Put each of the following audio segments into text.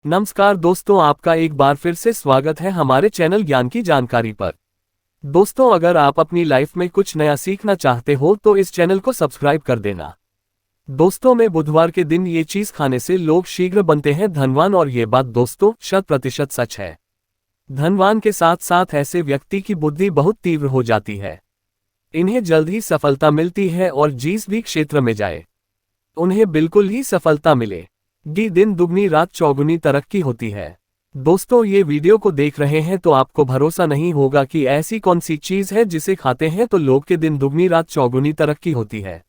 नमस्कार दोस्तों, आपका एक बार फिर से स्वागत है हमारे चैनल ज्ञान की जानकारी पर। दोस्तों, अगर आप अपनी लाइफ में कुछ नया सीखना चाहते हो तो इस चैनल को सब्सक्राइब कर देना। दोस्तों, में बुधवार के दिन ये चीज खाने से लोग शीघ्र बनते हैं धनवान, और ये बात दोस्तों 100% सच है। धनवान के साथ साथ ऐसे व्यक्ति की बुद्धि बहुत तीव्र हो जाती है। इन्हें जल्द ही सफलता मिलती है और जिस भी क्षेत्र में जाए उन्हें बिल्कुल ही सफलता मिले। दिन दुगनी रात चौगुनी तरक्की होती है। दोस्तों, ये वीडियो को देख रहे हैं तो आपको भरोसा नहीं होगा कि ऐसी कौन सी चीज है जिसे खाते हैं तो लोग के दिन दुगनी रात चौगुनी तरक्की होती है।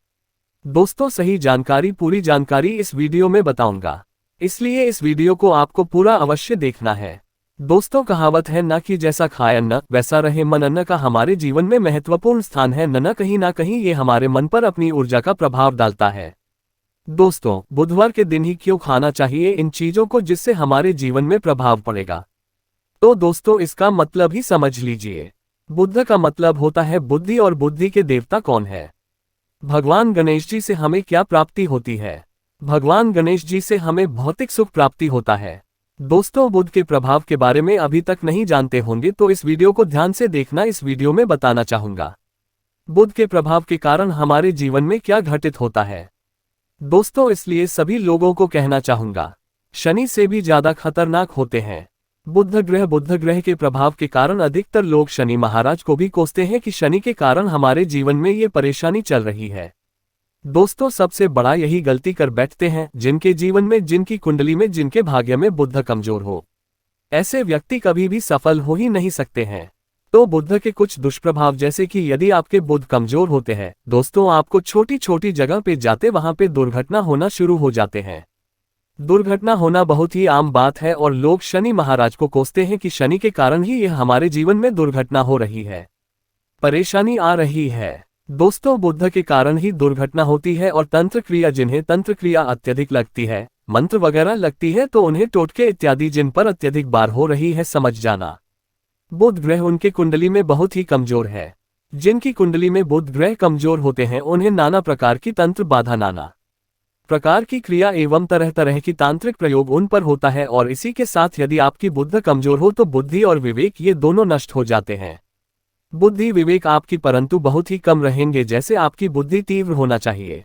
दोस्तों, सही जानकारी, पूरी जानकारी इस वीडियो में बताऊंगा, इसलिए इस वीडियो को आपको पूरा अवश्य देखना है। दोस्तों, कहावत है ना कि जैसा खाए अन्न वैसा रहे मन। अन्न का हमारे जीवन में महत्वपूर्ण स्थान है। न कहीं ना कहीं ये हमारे मन पर अपनी ऊर्जा का प्रभाव डालता है। दोस्तों, बुधवार के दिन ही क्यों खाना चाहिए इन चीजों को जिससे हमारे जीवन में प्रभाव पड़ेगा? तो दोस्तों, इसका मतलब ही समझ लीजिए। बुध का मतलब होता है बुद्धि, और बुद्धि के देवता कौन है? भगवान गणेश जी से हमें क्या प्राप्ति होती है? भगवान गणेश जी से हमें भौतिक सुख प्राप्ति होता है। दोस्तों, बुध के प्रभाव के बारे में अभी तक नहीं जानते होंगे तो इस वीडियो को ध्यान से देखना। इस वीडियो में बताना चाहूंगा बुध के प्रभाव के कारण हमारे जीवन में क्या घटित होता है। दोस्तों, इसलिए सभी लोगों को कहना चाहूंगा, शनि से भी ज्यादा खतरनाक होते हैं बुध ग्रह। बुध ग्रह के प्रभाव के कारण अधिकतर लोग शनि महाराज को भी कोसते हैं कि शनि के कारण हमारे जीवन में ये परेशानी चल रही है। दोस्तों, सबसे बड़ा यही गलती कर बैठते हैं जिनके जीवन में, जिनकी कुंडली में, जिनके भाग्य में बुध कमजोर हो। ऐसे व्यक्ति कभी भी सफल हो ही नहीं सकते हैं। तो बुध के कुछ दुष्प्रभाव, जैसे कि यदि आपके बुध कमजोर होते हैं दोस्तों, आपको छोटी छोटी जगह पे जाते वहां पे दुर्घटना होना शुरू हो जाते हैं। दुर्घटना होना बहुत ही आम बात है और लोग शनि महाराज को कोसते हैं कि शनि के कारण ही यह हमारे जीवन में दुर्घटना हो रही है, परेशानी आ रही है। दोस्तों, बुध के कारण ही दुर्घटना होती है। और तंत्र क्रिया, जिन्हें तंत्र क्रिया अत्यधिक लगती है, मंत्र वगैरह लगती है, तो उन्हें टोटके इत्यादि जिन पर अत्यधिक बार हो रही है, समझ जाना बुध ग्रह उनके कुंडली में बहुत ही कमजोर है। जिनकी कुंडली में बुध ग्रह कमजोर होते हैं उन्हें नाना प्रकार की तंत्र बाधा, नाना प्रकार की क्रिया एवं तरह तरह की तांत्रिक प्रयोग उन पर होता है। और इसी के साथ यदि आपकी बुध कमजोर हो तो बुद्धि और विवेक ये दोनों नष्ट हो जाते हैं। बुद्धि विवेक आपकी परंतु बहुत ही कम रहेंगे। जैसे आपकी बुद्धि तीव्र होना चाहिए,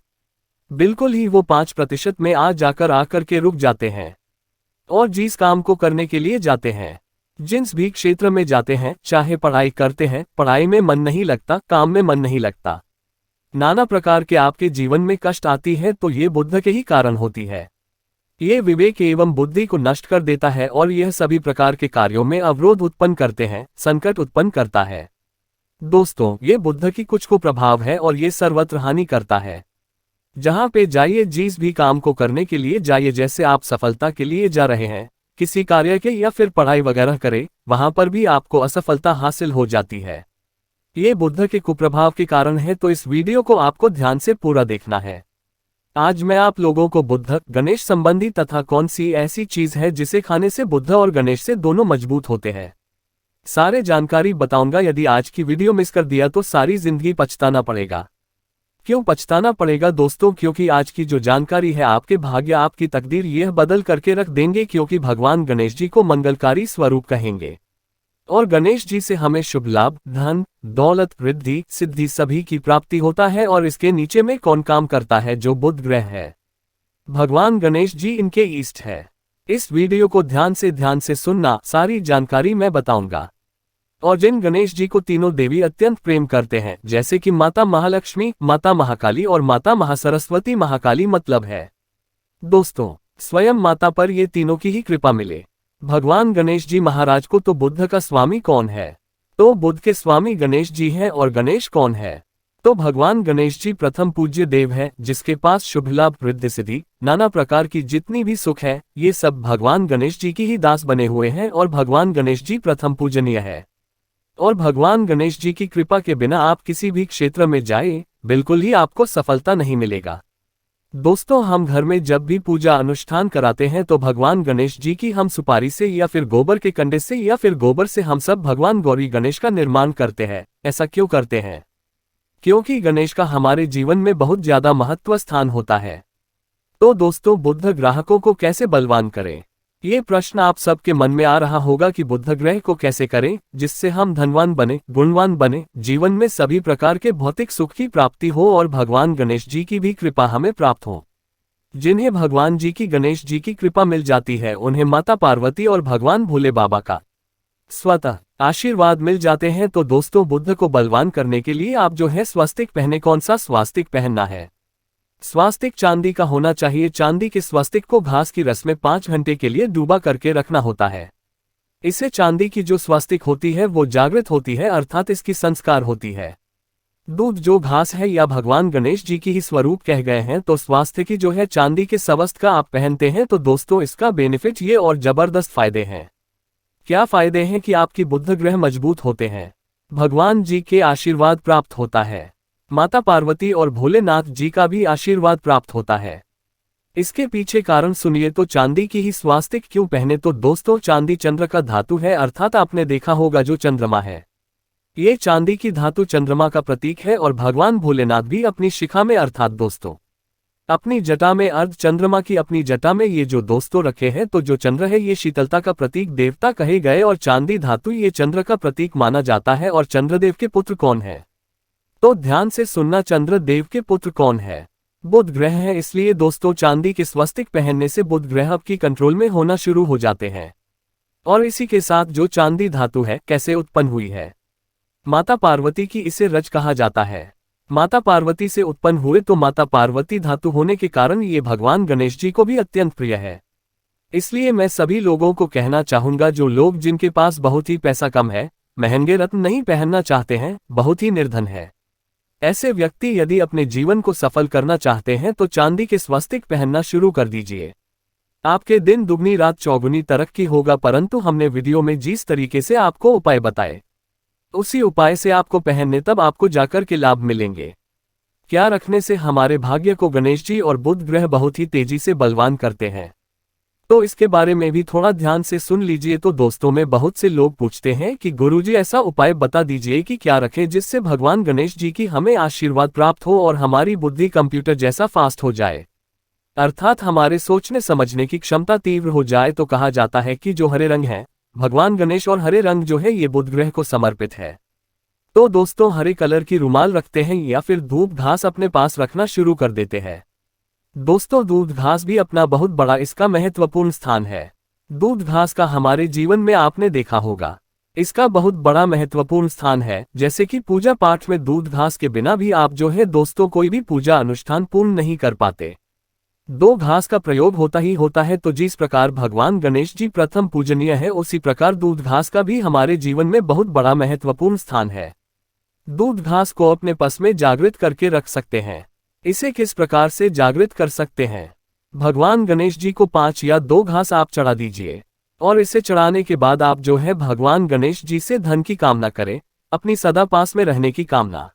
बिल्कुल ही वो 5% में आ जाकर आकर के रुक जाते हैं। और जिस काम को करने के लिए जाते हैं, जिस भी क्षेत्र में जाते हैं, चाहे पढ़ाई करते हैं, पढ़ाई में मन नहीं लगता, काम में मन नहीं लगता, नाना प्रकार के आपके जीवन में कष्ट आती है, तो ये बुध के ही कारण होती है। ये विवेक एवं बुद्धि को नष्ट कर देता है और यह सभी प्रकार के कार्यों में अवरोध उत्पन्न करते हैं, संकट उत्पन्न करता है। दोस्तों, ये बुध की कुछ को प्रभाव है और ये सर्वत्र हानि करता है। जहां पे जाइए, जिस भी काम को करने के लिए जाइए, जैसे आप सफलता के लिए जा रहे हैं किसी कार्य के या फिर पढ़ाई वगैरह करें, वहां पर भी आपको असफलता हासिल हो जाती है। ये बुध के कुप्रभाव के कारण है, तो इस वीडियो को आपको ध्यान से पूरा देखना है। आज मैं आप लोगों को बुध गणेश संबंधी तथा कौन सी ऐसी चीज है जिसे खाने से बुध और गणेश से दोनों मजबूत होते हैं, सारे जानकारी बताऊंगा। यदि आज की वीडियो मिस कर दिया तो सारी जिंदगी पछताना पड़ेगा। क्यों पछताना पड़ेगा दोस्तों? क्योंकि आज की जो जानकारी है आपके भाग्य, आपकी तकदीर यह बदल करके रख देंगे। क्योंकि भगवान गणेश जी को मंगलकारी स्वरूप कहेंगे और गणेश जी से हमें शुभ लाभ, धन, दौलत, रिद्धि, सिद्धि सभी की प्राप्ति होता है। और इसके नीचे में कौन काम करता है? जो बुध ग्रह है, भगवान गणेश जी इनके ईष्ट है। इस वीडियो को ध्यान से सुनना, सारी जानकारी मैं बताऊंगा। और जिन गणेश जी को तीनों देवी अत्यंत प्रेम करते हैं, जैसे कि माता महालक्ष्मी, माता महाकाली और माता महासरस्वती। महाकाली मतलब है दोस्तों स्वयं माता पर ये तीनों की ही कृपा मिले। भगवान गणेश जी महाराज को तो बुध का स्वामी कौन है? तो बुध के स्वामी गणेश जी हैं। और गणेश कौन है? तो भगवान गणेश जी प्रथम पूज्य देव है, जिसके पास शुभ लाभ, रिद्धि, सिद्धि, नाना प्रकार की जितनी भी सुख है, ये सब भगवान गणेश जी की ही दास बने हुए हैं। और भगवान गणेश जी प्रथम पूजनीय है। और भगवान गणेश जी की कृपा के बिना आप किसी भी क्षेत्र में जाए, बिल्कुल ही आपको सफलता नहीं मिलेगा। दोस्तों, हम घर में जब भी पूजा अनुष्ठान कराते हैं तो भगवान गणेश जी की हम सुपारी से या फिर गोबर के कंडे से या फिर गोबर से हम सब भगवान गौरी गणेश का निर्माण करते हैं। ऐसा क्यों करते हैं? क्योंकि गणेश का हमारे जीवन में बहुत ज्यादा महत्व स्थान होता है। तो दोस्तों, बुध ग्राहकों को कैसे बलवान करें, ये प्रश्न आप सबके मन में आ रहा होगा कि बुध ग्रह को कैसे करें जिससे हम धनवान बने, गुणवान बने, जीवन में सभी प्रकार के भौतिक सुख की प्राप्ति हो और भगवान गणेश जी की भी कृपा हमें प्राप्त हो। जिन्हें भगवान जी की गणेश जी की कृपा मिल जाती है उन्हें माता पार्वती और भगवान भोले बाबा का स्वतः आशीर्वाद मिल जाते हैं। तो दोस्तों, बुध को बलवान करने के लिए आप जो है स्वस्तिक पहने। कौन सा स्वस्तिक पहनना है? स्वास्तिक चांदी का होना चाहिए। चांदी के स्वास्तिक को घास की रस में 5 घंटे के लिए डूबा करके रखना होता है। इससे चांदी की जो स्वास्तिक होती है वो जागृत होती है, अर्थात इसकी संस्कार होती है। दूध जो घास है या भगवान गणेश जी की ही स्वरूप कह गए हैं, तो स्वास्तिकी जो है चांदी के स्वस्त का आप पहनते हैं तो दोस्तों इसका बेनिफिट ये और जबरदस्त फायदे हैं। क्या फायदे हैं कि आपकी बुध ग्रह मजबूत होते हैं, भगवान जी के आशीर्वाद प्राप्त होता है, माता पार्वती और भोलेनाथ जी का भी आशीर्वाद प्राप्त होता है। इसके पीछे कारण सुनिए। तो चांदी की ही स्वास्तिक क्यों पहने? तो दोस्तों, चांदी चंद्र का धातु है, अर्थात आपने देखा होगा जो चंद्रमा है, ये चांदी की धातु चंद्रमा का प्रतीक है। और भगवान भोलेनाथ भी अपनी शिखा में अर्थात दोस्तों अपनी जटा में अर्ध चंद्रमा की अपनी जटा में ये जो दोस्तों रखे हैं, तो जो चंद्र है ये शीतलता का प्रतीक देवता कहे गए और चांदी धातु ये चंद्र का प्रतीक माना जाता है। और चंद्रदेव के पुत्र कौन है? तो ध्यान से सुनना, चंद्रदेव के पुत्र कौन है? बुध ग्रह है। इसलिए दोस्तों चांदी के स्वस्तिक पहनने से बुध ग्रह आपकी कंट्रोल में होना शुरू हो जाते हैं। और इसी के साथ जो चांदी धातु है कैसे उत्पन्न हुई है? माता पार्वती की इसे रज कहा जाता है। माता पार्वती से उत्पन्न हुए, तो माता पार्वती धातु होने के कारण ये भगवान गणेश जी को भी अत्यंत प्रिय है। इसलिए मैं सभी लोगों को कहना चाहूंगा, जो लोग जिनके पास बहुत ही पैसा कम है, महंगे रत्न नहीं पहनना चाहते हैं, बहुत ही निर्धन है, ऐसे व्यक्ति यदि अपने जीवन को सफल करना चाहते हैं तो चांदी के स्वस्तिक पहनना शुरू कर दीजिए। आपके दिन दुगनी रात चौगुनी तरक्की होगा। परंतु हमने वीडियो में जिस तरीके से आपको उपाय बताए, उसी उपाय से आपको पहनने तब आपको जाकर के लाभ मिलेंगे। क्या रखने से हमारे भाग्य को गणेश जी और बुध ग्रह बहुत ही तेजी से बलवान करते हैं, तो इसके बारे में भी थोड़ा ध्यान से सुन लीजिए। तो दोस्तों, में बहुत से लोग पूछते हैं कि गुरुजी ऐसा उपाय बता दीजिए कि क्या रखें जिससे भगवान गणेश जी की हमें आशीर्वाद प्राप्त हो और हमारी बुद्धि कंप्यूटर जैसा फास्ट हो जाए, अर्थात हमारे सोचने समझने की क्षमता तीव्र हो जाए। तो कहा जाता है कि जो हरे रंग है, भगवान गणेश और हरे रंग जो है ये बुध ग्रह को समर्पित है। तो दोस्तों, हरे कलर की रुमाल रखते हैं या फिर धूप घास अपने पास रखना शुरू कर देते हैं। दोस्तों, दूध घास भी अपना बहुत बड़ा इसका महत्वपूर्ण स्थान है। दूध घास का हमारे जीवन में आपने देखा होगा, इसका बहुत बड़ा महत्वपूर्ण स्थान है। जैसे कि पूजा पाठ में दूध घास के बिना भी आप जो है दोस्तों कोई भी पूजा अनुष्ठान पूर्ण नहीं कर पाते, दो घास का प्रयोग होता ही होता है। तो जिस प्रकार भगवान गणेश जी प्रथम पूजनीय है, उसी प्रकार दूध घास का भी हमारे जीवन में बहुत बड़ा महत्वपूर्ण स्थान है। दूध घास को अपने पास में जागृत करके रख सकते हैं। इसे किस प्रकार से जागृत कर सकते हैं? भगवान गणेश जी को 5 या 2 घास आप चढ़ा दीजिए और इसे चढ़ाने के बाद आप जो है भगवान गणेश जी से धन की कामना करें, अपनी सदा पास में रहने की कामना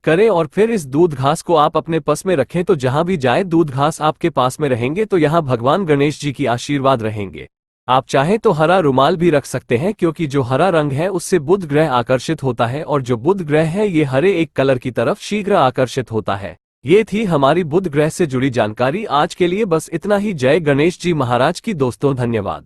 करें। और फिर इस दूध घास को आप अपने पास में रखें, तो जहां भी जाए दूध घास आपके पास में रहेंगे, तो यहां भगवान गणेश जी की आशीर्वाद रहेंगे। आप चाहें तो हरा रुमाल भी रख सकते हैं, क्योंकि जो हरा रंग है उससे बुध ग्रह आकर्षित होता है और जो बुध ग्रह है ये हरे एक कलर की तरफ शीघ्र आकर्षित होता है। ये थी हमारी बुध ग्रह से जुड़ी जानकारी। आज के लिए बस इतना ही। जय गणेश जी महाराज की। दोस्तों, धन्यवाद।